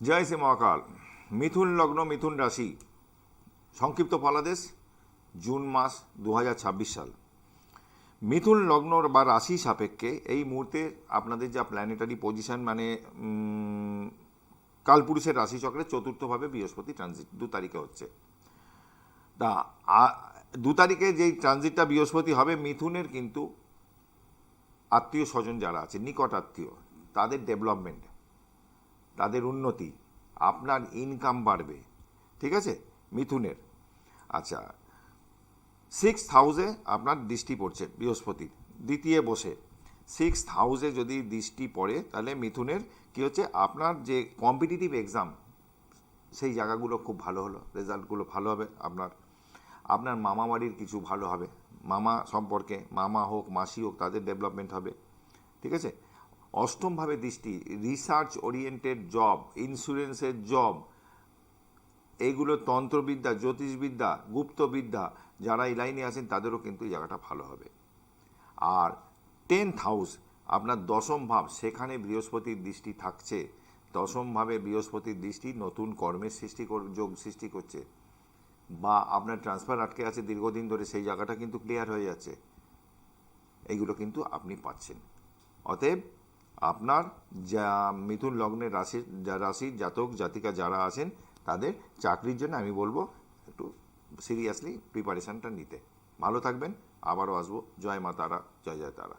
জয় শ্রী মহাকাল। মিথুন লগ্ন, মিথুন রাশি, সংক্ষিপ্ত ফলাদেশ জুন মাস 2026 সাল। মিথুন লগ্ন বা রাশি সাপেক্ষে এই মুহূর্তে আপনাদের যা প্ল্যানেটারি পজিশন, মানে কালপুরুষের রাশিচক্রে চতুর্থভাবে বৃহস্পতি ট্রানজিট 2 তারিখে হচ্ছে। তা 2 তারিখে যেই ট্রানজিটটা বৃহস্পতি হবে, মিথুনের কিন্তু আত্মীয় স্বজন যারা আছে, নিকট আত্মীয়, তাদের ডেভেলপমেন্ট, তাদের উন্নতি, আপনার ইনকাম বাড়বে, ঠিক আছে মিথুনের। আচ্ছা, 6th হাউসে আপনার দৃষ্টি পড়ছে বৃহস্পতির, দ্বিতীয় বসে 6th হাউসে যদি দৃষ্টি পড়ে, তাহলে মিথুনের কী হচ্ছে, আপনার যে কম্পিটিটিভ এক্সাম, সেই জায়গাগুলো খুব ভালো হলো, রেজাল্টগুলো ভালো হবে। আপনার মামা বাড়ির কিছু ভালো হবে, মামা সম্পর্কে, মামা হোক মাসি হোক, তাদের ডেভেলপমেন্ট হবে, ঠিক আছে। অষ্টমভাবে দৃষ্টি, রিসার্চ ওরিয়েন্টেড জব, ইন্স্যুরেন্সের জব, এইগুলো তন্ত্রবিদ্যা, জ্যোতিষবিদ্যা, গুপ্তবিদ্যা, যারা এই লাইনে আছেন তাদেরও কিন্তু এই জায়গাটা ভালো হবে। আর 10th হাউস আপনার দশম ভাব, সেখানে বৃহস্পতির দৃষ্টি থাকছে। দশমভাবে বৃহস্পতির দৃষ্টি নতুন কর্মের যোগ সৃষ্টি করছে, বা আপনার ট্রান্সফার আটকে আছে দীর্ঘদিন ধরে, সেই জায়গাটা কিন্তু ক্লিয়ার হয়ে যাচ্ছে। এইগুলো কিন্তু আপনি পাচ্ছেন। অতএব আপনার যা মিথুন লগ্নের রাশির জাতক জাতিকা যারা আছেন, তাদের চাকরির জন্য আমি বলবো একটু সিরিয়াসলি প্রিপারেশানটা নিতে। ভালো থাকবেন, আবারও আসবো। জয় মা তারা, জয় জয় তারা।